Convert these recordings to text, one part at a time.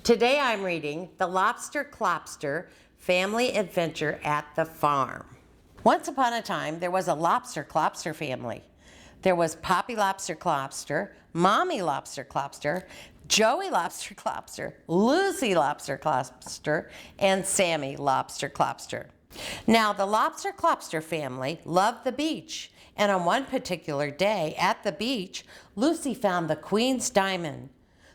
Today I'm reading The Lobster Klopster Family Adventure at the Farm. Once upon a time, there was a Lobster Klopster family. There was Poppy Lobster Klopster, Mommy Lobster Klopster, Joey Lobster Klopster, Lucy Lobster Klopster, and Sammy Lobster Klopster. Now, the Lobster Klopster family loved the beach, and on one particular day at the beach, Lucy found the Queen's diamond.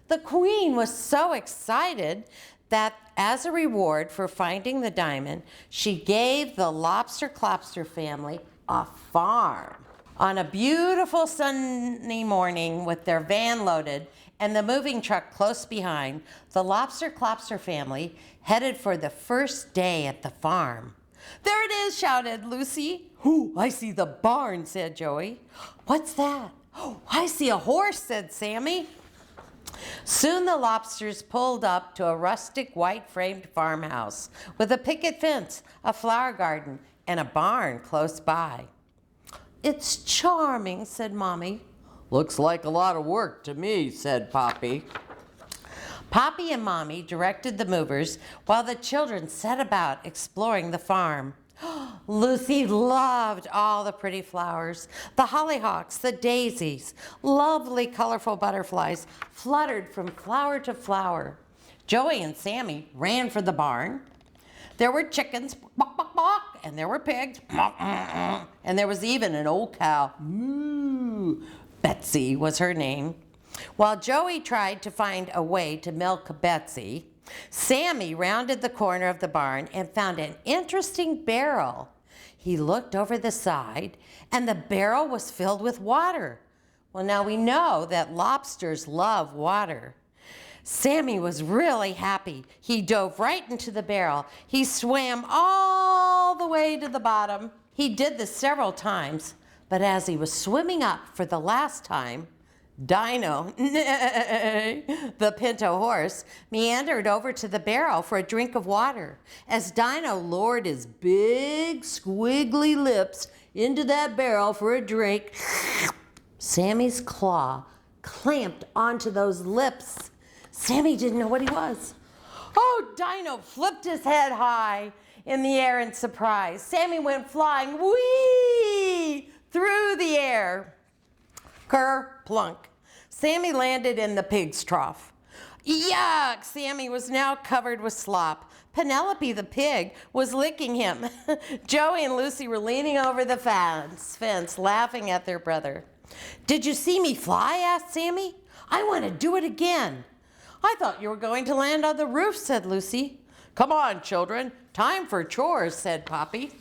The Queen was so excited that as a reward for finding the diamond, she gave the Lobster Klopster family a farm. On a beautiful sunny morning with their van loaded and the moving truck close behind, the Lobster Klopster family headed for the first day at the farm. "There it is," shouted Lucy. "Ooh, I see the barn," said Joey. "What's that?" "Oh, I see a horse," said Sammy. Soon the lobsters pulled up to a rustic white-framed farmhouse with a picket fence, a flower garden, and a barn close by. "It's charming," said Mommy. "Looks like a lot of work to me," said Poppy. Poppy and Mommy directed the movers while the children set about exploring the farm. Lucy loved all the pretty flowers. The hollyhocks, the daisies, lovely colorful butterflies fluttered from flower to flower. Joey and Sammy ran for the barn. There were chickens, bok, bok, bok, and there were pigs, and there was even an old cow. Moo! Betsy was her name. While Joey tried to find a way to milk Betsy, Sammy rounded the corner of the barn and found an interesting barrel. He looked over the side, and the barrel was filled with water. Well, now we know that lobsters love water. Sammy was really happy. He dove right into the barrel. He swam all the way to the bottom. He did this several times, but as he was swimming up for the last time, Dino, the pinto horse, meandered over to the barrel for a drink of water. As Dino lowered his big squiggly lips into that barrel for a drink, Sammy's claw clamped onto those lips. Sammy didn't know what he was. Oh, Dino flipped his head high in the air in surprise. Sammy went flying, whee, through the air. Ker-plunk. Sammy landed in the pig's trough. Yuck! Sammy was now covered with slop. Penelope the pig was licking him. Joey and Lucy were leaning over the fence, laughing at their brother. "Did you see me fly?" asked Sammy. "I want to do it again." "I thought you were going to land on the roof," said Lucy. "Come on, children. Time for chores," said Poppy.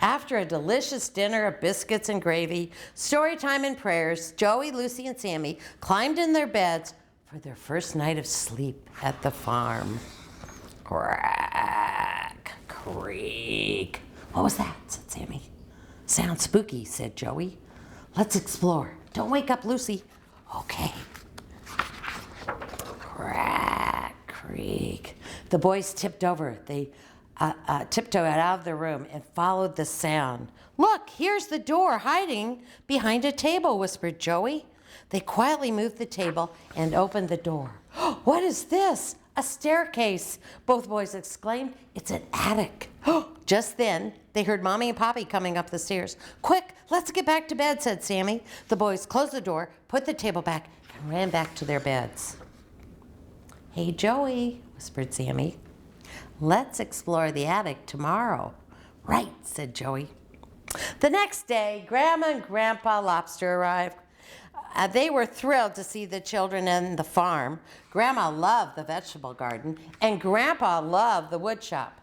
After a delicious dinner of biscuits and gravy, story time and prayers, Joey, Lucy, and Sammy climbed in their beds for their first night of sleep at the farm. Crack, creak. "What was that?" said Sammy. "Sounds spooky," said Joey. "Let's explore. Don't wake up Lucy." "Okay." Crack, creak. The boys tipped over. They tiptoed out of the room and followed the sound. "Look, here's the door hiding behind a table," whispered Joey. They quietly moved the table and opened the door. "What is this? A staircase!" both boys exclaimed. "It's an attic." Just then, they heard Mommy and Poppy coming up the stairs. "Quick, let's get back to bed," said Sammy. The boys closed the door, put the table back, and ran back to their beds. "Hey, Joey," whispered Sammy. "Let's explore the attic tomorrow." "Right," said Joey. The next day, Grandma and Grandpa Lobster arrived. They were thrilled to see the children and the farm. Grandma loved the vegetable garden, and Grandpa loved the wood shop.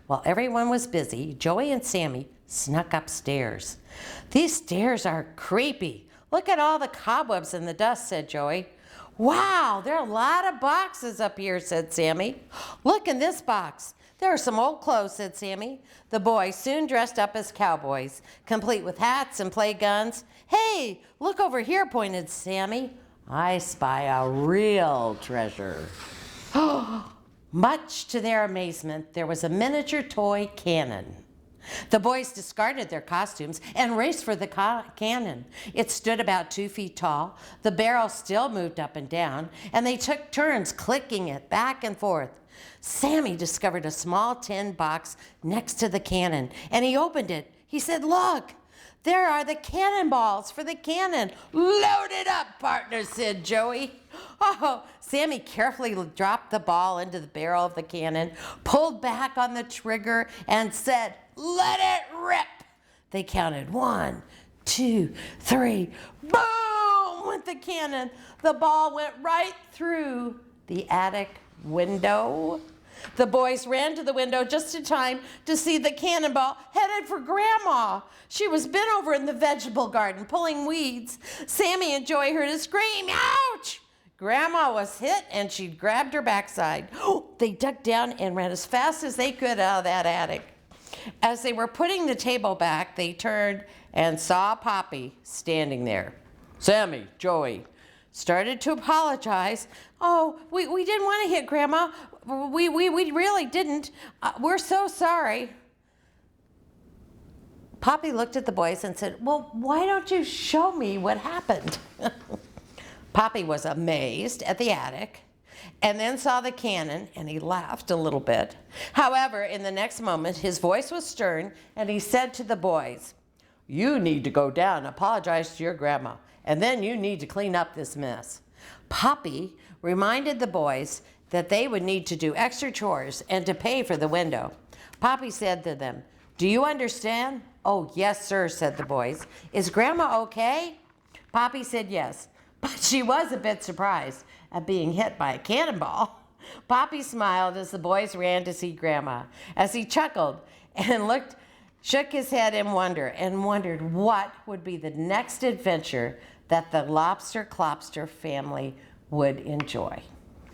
While everyone was busy, Joey and Sammy snuck upstairs. "These stairs are creepy. Look at all the cobwebs and the dust," said Joey. "Wow, there are a lot of boxes up here," said Sammy. "Look in this box. There are some old clothes," said Sammy. The boys soon dressed up as cowboys, complete with hats and play guns. "Hey, look over here," pointed Sammy. "I spy a real treasure." Much to their amazement, there was a miniature toy cannon. The boys discarded their costumes and raced for the cannon. It stood about 2 feet tall. The barrel still moved up and down, and they took turns clicking it back and forth. Sammy discovered a small tin box next to the cannon, and he opened it. He said, "Look, there are the cannonballs for the cannon." "Load it up, partner," said Joey. Oh, Sammy carefully dropped the ball into the barrel of the cannon, pulled back on the trigger, and said, "Let it rip." They counted 1, 2, 3. Boom went the cannon. The ball went right through the attic window. The boys ran to the window just in time to see the cannonball headed for Grandma. She was bent over in the vegetable garden pulling weeds. Sammy and Joey heard a scream, "Ouch!" Grandma was hit and she'd grabbed her backside. They ducked down and ran as fast as they could out of that attic. As they were putting the table back, they turned and saw Poppy standing there. Sammy, Joey started to apologize. "Oh, we didn't want to hit Grandma. We really didn't. We're so sorry." Poppy looked at the boys and said, "Well, why don't you show me what happened?" Poppy was amazed at the attic and then saw the cannon, and he laughed a little bit. However, in the next moment, his voice was stern, and he said to the boys, "You need to go down and apologize to your grandma, and then you need to clean up this mess." Poppy reminded the boys that they would need to do extra chores and to pay for the window. Poppy said to them, "Do you understand?" "Oh, yes, sir," said the boys. "Is Grandma okay?" Poppy said yes, but she was a bit surprised at being hit by a cannonball. Poppy smiled as the boys ran to see Grandma, as he chuckled and shook his head in wonder and wondered what would be the next adventure that the Lobster Klopster family would enjoy.